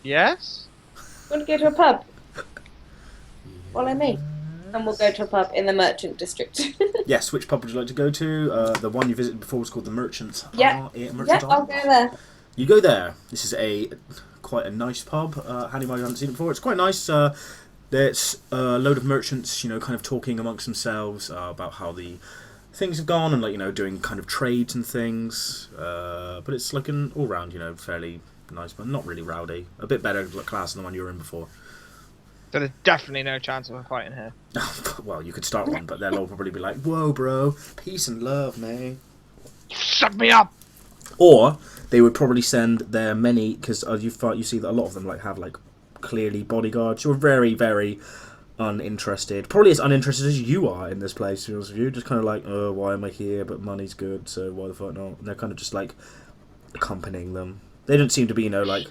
Yes. You want to go to a pub? Follow me. And we'll go to a pub in the merchant district. Yes, which pub would you like to go to? The one you visited before was called the Merchants. Yeah. Merchants I'll go there. You go there. This is quite a nice pub. Hanimar, you haven't seen it before. It's quite nice. There's a load of merchants, you know, kind of talking amongst themselves about how the things have gone and, like, you know, doing kind of trades and things. But it's like an all-round, you know, fairly nice, but not really rowdy. A bit better class than the one you were in before. So there's definitely no chance of a fight in here. Well, you could start one, but they'll all probably be like, "Whoa, bro, peace and love, man." Shut me up. Or they would probably send their many, because you see that a lot of them like have like clearly bodyguards who are very, very uninterested. Probably as uninterested as you are in this place, to be honest with you. Just kind of like, oh, why am I here? But money's good, so why the fuck not? And they're kind of just like accompanying them. They don't seem to be, you know, like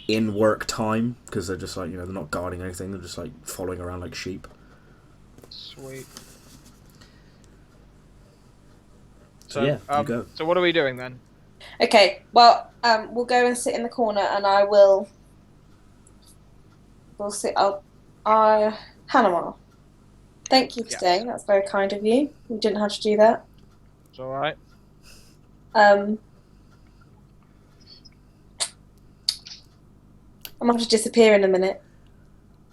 in work time, because they're just like, you know, they're not guarding anything. They're just like following around like sheep. Sweet. So yeah, you go. So what are we doing then? Okay, well, we'll go and sit in the corner, and we'll sit up. Hannah, thank you for Yes. staying. That's very kind of you. You didn't have to do that. It's all right. I'm going to have to disappear in a minute.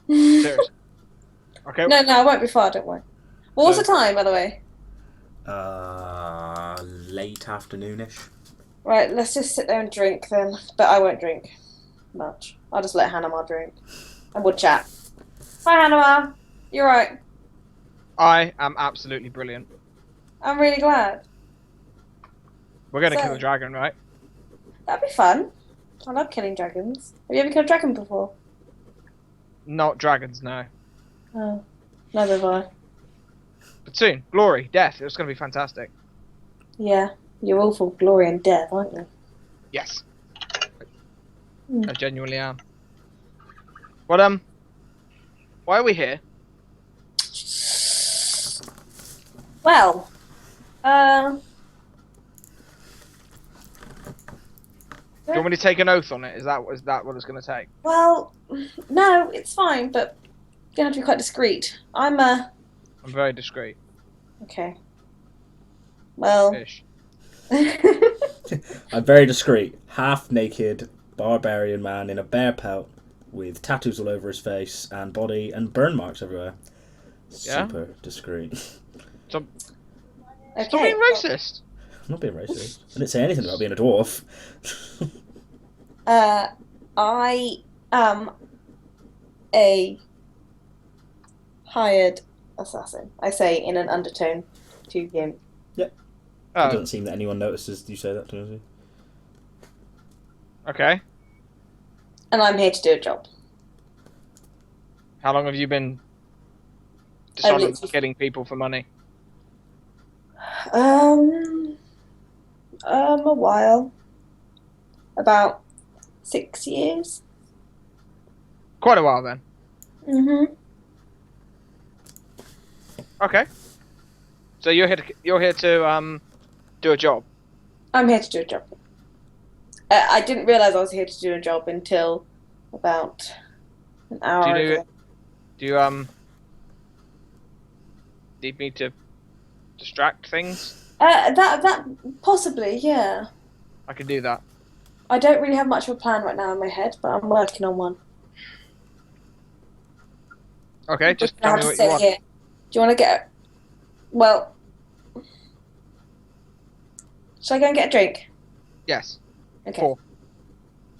Seriously. Okay. No, I won't be far, don't worry. What was the time, by the way? Late afternoonish. Right, let's just sit there and drink then. But I won't drink much. I'll just let Hannah drink. And we'll chat. Hi, Hannah. You're right. I am absolutely brilliant. I'm really glad. We're gonna So- kill a dragon, right? That'd be fun. I love killing dragons. Have you ever killed a dragon before? Not dragons, no. Oh, neither have I. But soon, glory, death. It's gonna be fantastic. Yeah, you're all for glory and death, aren't you? Yes. Hmm. I genuinely am. But why are we here? Well, Do you want me to take an oath on it? Is that what it's gonna take? well, no, it's fine, but you have to be quite discreet. I'm I'm very discreet. okay. Well, Fish. A very discreet, half-naked barbarian man in a bear pelt with tattoos all over his face and body and burn marks everywhere. Yeah? Super discreet. Stop okay. being racist. I'm not being racist. I didn't say anything about being a dwarf. I am a hired assassin. I say in an undertone to him. It Oh, doesn't seem that anyone notices you say that to me. okay. And I'm here to do a job. How long have you been literally- dishonest getting people for money? A while. About 6 years. Quite a while then. Mm-hmm. Okay. So you're here to do a job. I'm here to do a job. I didn't realise I was here to do a job until about an hour Do you ago. Do you need me to distract things? That possibly, yeah. I can do that. I don't really have much of a plan right now in my head, but I'm working on one. Okay, just I tell have me to what you sit want. here. Do you want to get? Well, shall I go and get a drink? Yes. Okay. 4.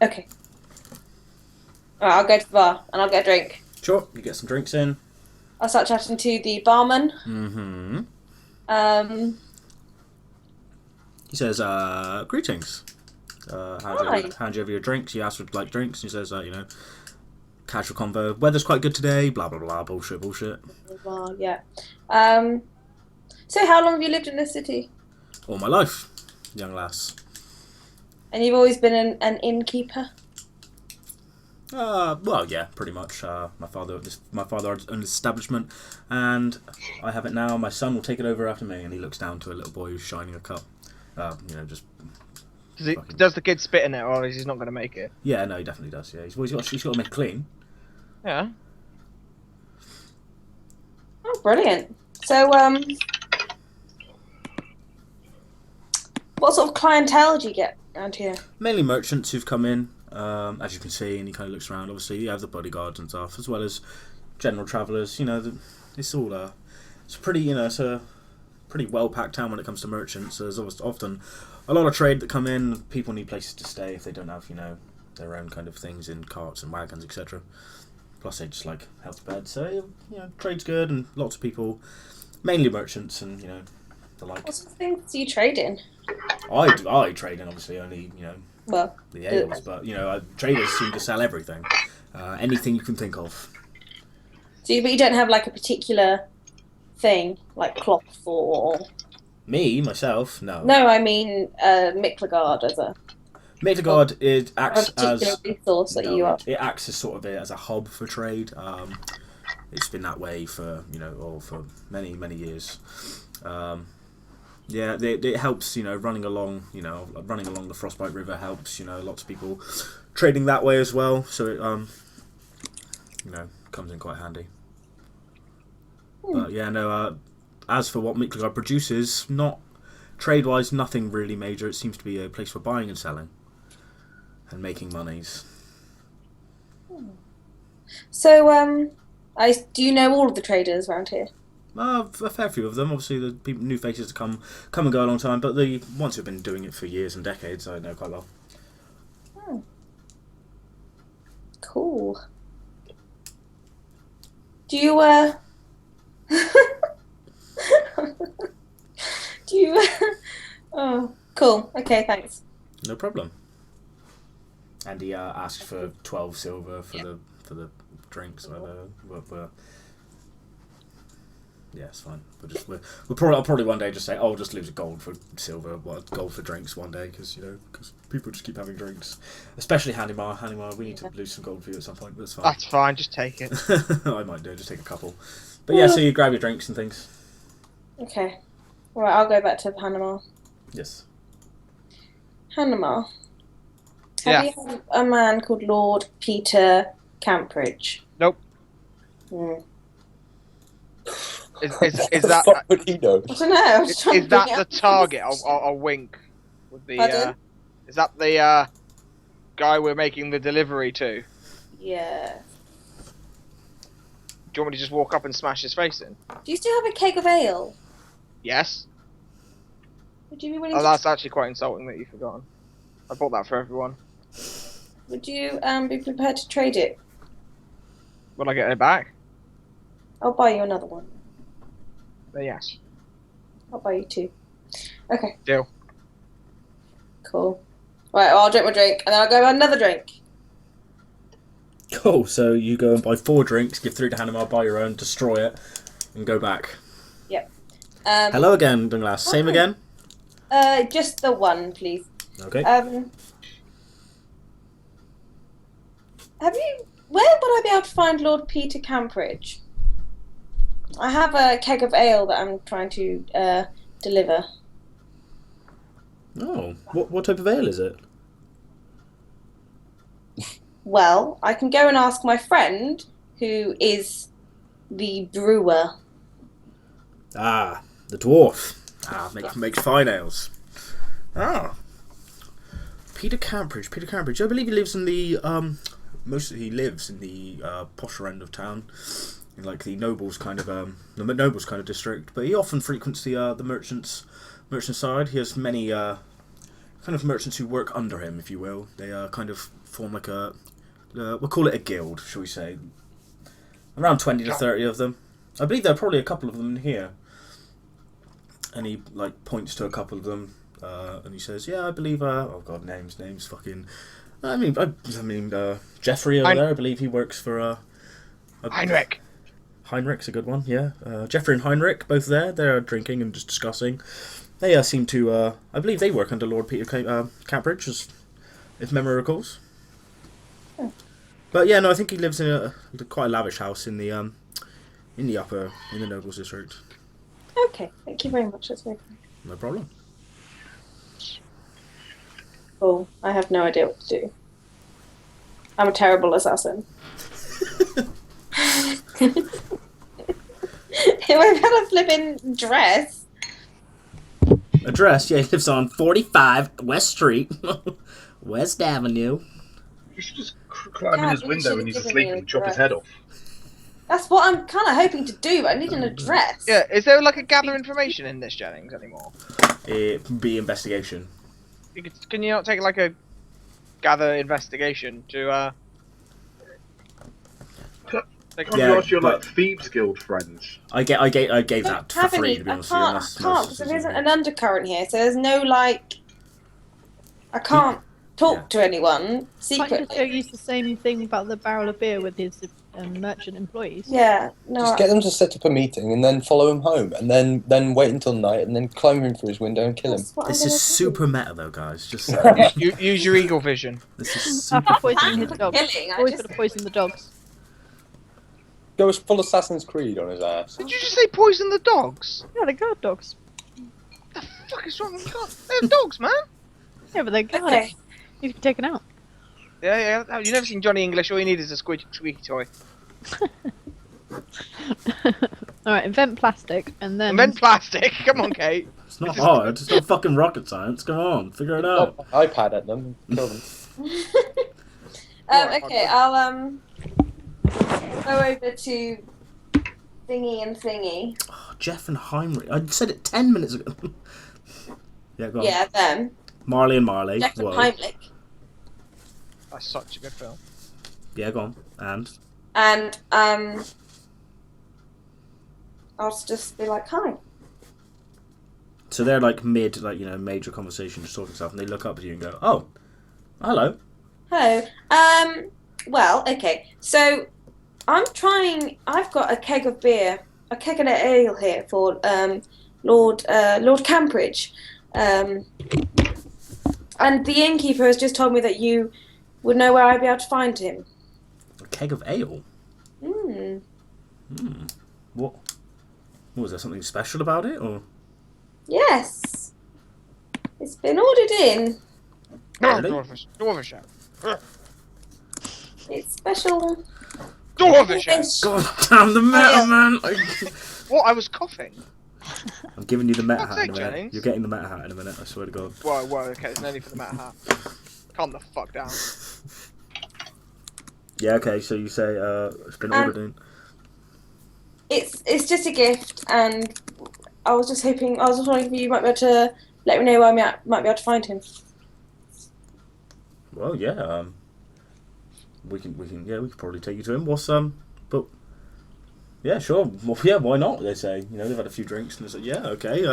Okay. All right, I'll go to the bar and I'll get a drink. Sure, you get some drinks in. I'll start chatting to the barman. Mm-hmm. He says, greetings. Hi. Hands you over your drinks. You ask for, like, drinks. He says, you know, casual convo. Weather's quite good today. Blah blah blah. Bullshit. Well, yeah. So how long have you lived in this city? All my life, young lass. And you've always been an innkeeper? Well, yeah, pretty much. My father owned an establishment, and I have it now. My son will take it over after me, and he looks down to a little boy who's shining a cup. Just Does the kid spit in it, or is he not going to make it? yeah, no, he definitely does. Yeah, he's got to make it clean. Yeah. Oh, brilliant. So, what sort of clientele do you get around here? Mainly merchants who've come in, as you can see, and he kind of looks around. Obviously, you have the bodyguards and stuff, as well as general travellers. It's all it's pretty, it's a pretty well packed town when it comes to merchants. There's often a lot of trade that come in. People need places to stay if they don't have, their own kind of things in carts and wagons, etc. Plus, they just like health bed. So, trade's good, and lots of people, mainly merchants, and the like. What sort of things do you trade in? I trade in obviously only Well, the ales, but traders seem to sell everything, anything you can think of. but you don't have like a particular thing, like cloth or... Me myself, no. No, I mean Miklagard as a Miklagard it acts particular as resource that you are. it acts as sort of as a hub for trade. It's been that way for for many years. Yeah, it helps. Running along the Frostbite River helps. Lots of people trading that way as well. So it comes in quite handy. But yeah, no. As for what Miklagard produces, not trade-wise, nothing really major. It seems to be a place for buying and selling and making monies. So, do you know all of the traders around here? A fair few of them. Obviously, the people, new faces come and go a long time. But the ones who've been doing it for years and decades, I know quite well. Cool. Do you do you? Oh, cool. Okay, thanks. No problem. And he asked for 12 silver for the drinks. Yeah, it's fine. I'll probably one day just say, "Oh, just lose a gold for silver, gold for drinks one day," because people just keep having drinks. Especially Hanimar. Hanimar, we need to lose some gold for you at some point. But that's fine. That's fine. Just take it. I might do. Just take a couple. But yeah, so you grab your drinks and things. Okay. All right, I'll go back to Hanimar. Yes. Hanimar. Yeah. Have you heard of a man called Lord Peter Campridge? Nope. Hmm. Is The that fuck would he know? I don't know. I was trying is to that bring the it up. target? I'll wink. With the Pardon? is that the guy we're making the delivery to? Yeah. Do you want me to just walk up and smash his face in? Do you still have a keg of ale? Yes. Would you be willing Oh, to? that's actually quite insulting that you've forgotten. I bought that for everyone. Would you be prepared to trade it? Will I get it back? I'll buy you another one. Then yes. I'll buy you two. Okay. Deal. Cool. Right, well, I'll drink my drink, and then I'll go have another drink. Cool. So you go and buy 4 drinks, give 3 to Hanimar, buy your own, destroy it, and go back. Hello again, Douglas. Same Hi. again. Just the one, please. Okay. Have you? Where would I be able to find Lord Peter Campridge? I have a keg of ale that I'm trying to deliver. Oh, what type of ale is it? Well, I can go and ask my friend, who is the brewer. Ah, the dwarf. Makes fine ales. Ah, Peter Campridge. I believe he lives in the he lives in the posher end of town, in like the nobles kind of district. But he often frequents the merchants side. He has many kind of merchants who work under him, if you will. They kind of form like we'll call it a guild, shall we say? Around 20 to 30 of them. I believe there are probably a couple of them in here. And he points to a couple of them, and he says, "Yeah, I believe." Oh god, names, fucking. Jeffrey over Hein- there, I believe he works for Heinrich. Heinrich's a good one, yeah. Jeffrey and Heinrich, both there. They're drinking and just discussing. They seem to, I believe they work under Lord Peter Campbridge, if memory recalls. Oh. But yeah, no, I think he lives in quite a lavish house in the Nobles District. Okay, thank you very much. That's very kind. No problem. Cool. I have no idea what to do. I'm a terrible assassin. If I've got a flipping dress. Address, yeah, he lives on 45 West Street, West Avenue. You should just climb in God, his you window should've when he's given asleep me a and chop his dress. head off. That's what I'm kind of hoping to do, but I need an address. Yeah, is there like a gather information in this Jennings anymore? It be investigation. Can you not take like a gather investigation to take Can't Yeah, you ask your but- like Thieves Guild friends? I gave I that don't for have free, any. to be I honest with you. can't, because there isn't an undercurrent here, so there's no, like... I can't talk Yeah. to anyone Can't you just go secretly. use the same thing about the barrel of beer with his merchant employees? Yeah, no. Just get them to set up a meeting and then follow him home, and then wait until night and then climb in through his window and kill him. That's what This I'm is gonna super meta, though, guys. Just use your eagle vision? this is super. After do. poisoning his dogs. Killing, I Always just... got to poison the dogs. Go as full Assassin's Creed on his ass. Did you just say poison the dogs? Yeah, they're guard dogs. What the fuck is wrong with God? They're dogs, man. Yeah, but they're guards. Okay. You can take it out. Yeah. You've never seen Johnny English. All you need is a squeaky toy. Alright, invent plastic and then. And then plastic. Come on, Kate. It's not hard. It's not fucking rocket science. Come on, figure it out. iPad at them and kill them. Okay, I'll go over to Thingy and Thingy. Oh, Jeff and Heinrich. I said it 10 minutes ago. Yeah, go on. Yeah, them. Marley and Marley. Jeff and Whoa. Heimlich. That's such a good film. Yeah, go on. And I'll just be like, hi. So they're like mid, like, major conversation, just talking stuff, and they look up at you and go, "Oh, hello." Hello. Well, okay. So I've got a keg of beer, a keg of ale here for Lord Campbridge. And the innkeeper has just told me that you would know where I'd be able to find him. A keg of ale. Hmm. What? Was there something special about it, or? Yes. It's been ordered in. Really? Dwarvish out. It's special. Dwarvish out. It's- God damn the meta, yeah. man! What? I was coughing. I'm giving you the meta Fuck's hat in a sake, minute. Jennings. You're getting the meta hat in a minute. I swear to God. Whoa, okay, it's no need for the matter hat. Calm the fuck down. Yeah. Okay. So you say it's been ordered in. It's just a gift, and I was just wondering if you might be able to let me know where I might be able to find him. Well, yeah. We can probably take you to him. But yeah, sure. Well, yeah, why not? They say. They've had a few drinks and it's like, yeah, okay.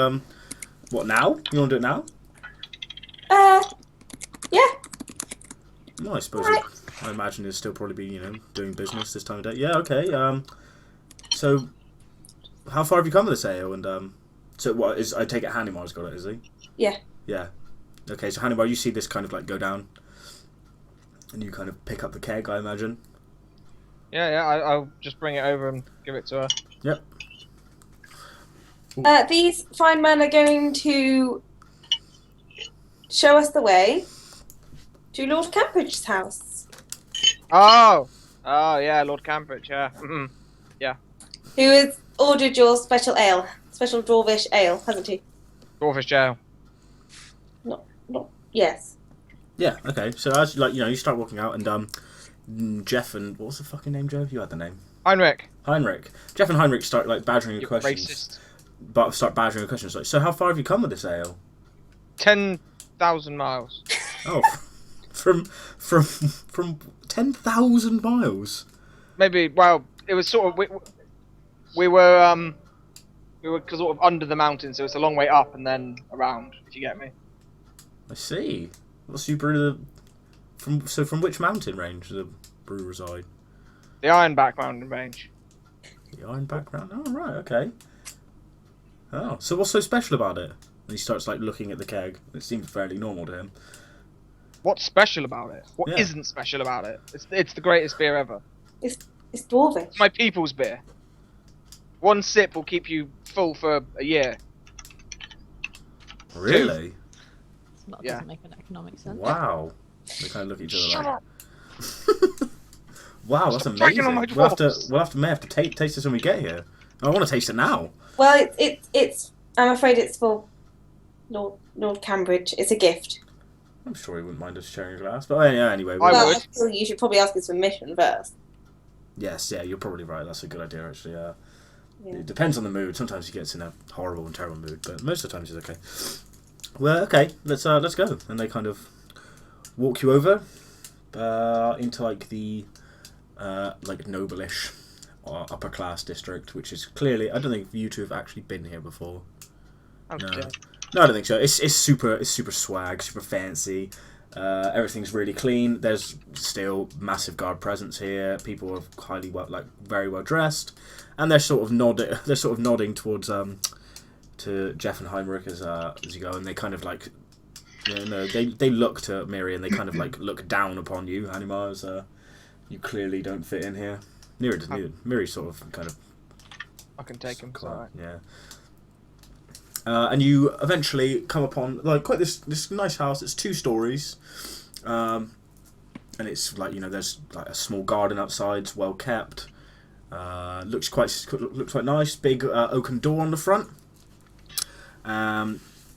What now? You want to do it now? Yeah. No, I suppose. Right. I imagine it'll still probably be doing business this time of day. Yeah, okay. So how far have you come with this ale? And so what is? I take it Hannimar's got it, is he? Yeah. Yeah. Okay, so Hannimar, you see this kind of like go down, and you kind of pick up the keg, I imagine. Yeah, I'll just bring it over and give it to her. Yep. These fine men are going to show us the way to Lord Campbridge's house, Oh, yeah, Lord Campbridge, yeah. Mhm. who has ordered your special dwarvish ale, hasn't he? Dwarvish jail. Yes. Yeah. Okay. So as you start walking out, and Jeff and what was the fucking name, Joe? You had the name. Heinrich, Heinrich. Jeff and Heinrich start like badgering you your questions. racist. But start badgering your questions like, so how far have you come with this ale? 10,000 miles. Oh, from 10,000 miles. Maybe, well, it was sort of, we were sort of under the mountain, so it's a long way up and then around, if you get me. I see. What's you brew the From which mountain range does the brew reside? The Ironback mountain range. The Ironback round. Oh right, okay. Oh, so what's so special about it? And he starts like looking at the keg. It seems fairly normal to him. What's special about it? What Yeah. not special about it? It's the greatest beer ever. It's dwarvish. My people's beer. One sip will keep you full for a year. Really? It's not, Yeah. doesn't make an economic sense. Wow. They kind of look at each Shut other up. like. Wow, that's Stop dragging amazing. on my We'll have to may have to taste this when we get here. I want to taste it now. Well, it's. I'm afraid it's for Lord Cambridge. It's a gift. I'm sure he wouldn't mind us sharing a glass. But yeah, anyway. I Well, would. I feel you should probably ask his permission first. Yes, yeah, you're probably right. That's a good idea, actually. Yeah. It depends on the mood. Sometimes he gets in a horrible and terrible mood, but most of the times he's okay. Well, okay, let's go. And they kind of walk you over into like the like noble-ish or upper class district, which is clearly. I don't think you two have actually been here before. Oh, No. dear. No, I don't think so. It's super swag, super fancy. Everything's really clean. There's still massive guard presence here. People are very well dressed, and they're sort of nodding towards to Jeff and Heinrich as you go, and they kind of like, they look to Miri and they kind of like look down upon you, Anima, as you clearly don't fit in here. Neither does Miri. Sort of kind of. I can take him. It's alright. Yeah. And you eventually come upon like quite this nice house. It's 2 stories, and it's like there's like a small garden outside. It's well kept. Looks quite nice. Big oaken door on the front.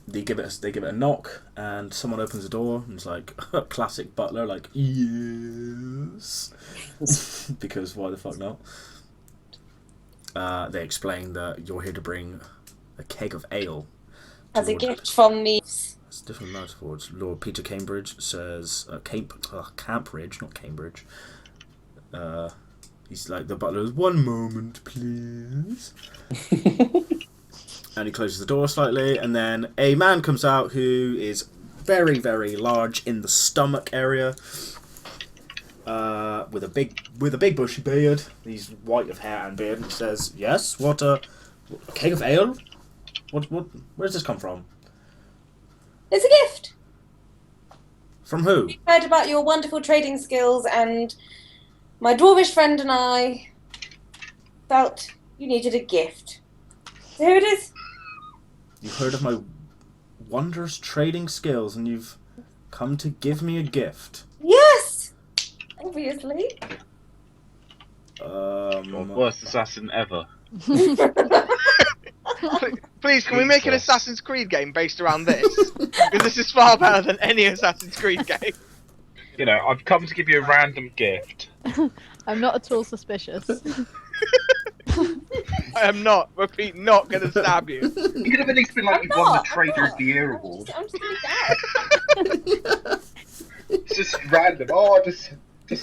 They give it a knock, and someone opens the door and it's like classic butler, like yes, because why the fuck not? They explain that you're here to bring a keg of ale. As a Lord- gift from me. It's different mouse forwards. Lord Peter Cambridge says Campridge, not Cambridge. He's like the butler. 1 moment, please. And he closes the door slightly, and then a man comes out who is very, very large in the stomach area, with a big bushy beard. He's white of hair and beard, and he says, "Yes, what a keg of ale? What? Where does this come from? It's a gift. From who?" We heard about your wonderful trading skills, and my dwarvish friend and I felt you needed a gift. So here it is. You've heard of my wondrous trading skills, and you've come to give me a gift. Yes! Obviously. God, worst assassin ever. Please, can we make an Assassin's Creed game based around this? Because this is far better than any Assassin's Creed game. I've come to give you a random gift. I'm not at all suspicious. I am not, repeat, not going to stab you. You could have at least been like, I'm you won the not, I'm Trader of not. the Year award. I'm just gonna It's just random. Oh, I just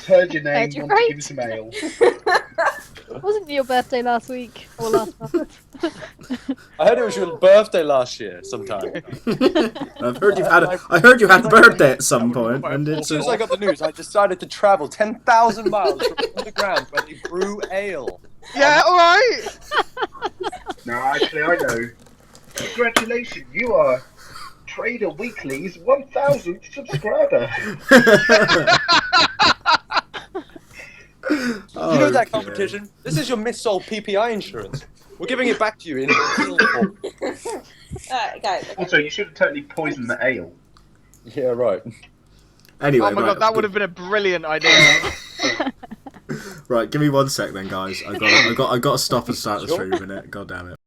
heard your name. Heard your Want to give you great. some ale. Wasn't it your birthday last week or last month? I heard it was your birthday last year sometime. I heard you had a birthday at some point, and As it's soon as I got the news, I decided to travel 10,000 miles from underground where they brew ale. Yeah, alright! No, actually, I know. Congratulations, you are Trader Weekly's 1,000th subscriber. You know that competition? This is your missold PPI insurance. We're giving it back to you in pill form. Alright, guys. Okay. Also, you should have totally poisoned the ale. Yeah, right. Anyway, Oh my god, that would have been a brilliant idea. Right, give me 1 sec then, guys. I got to stop and start the stream in a minute. God damn it.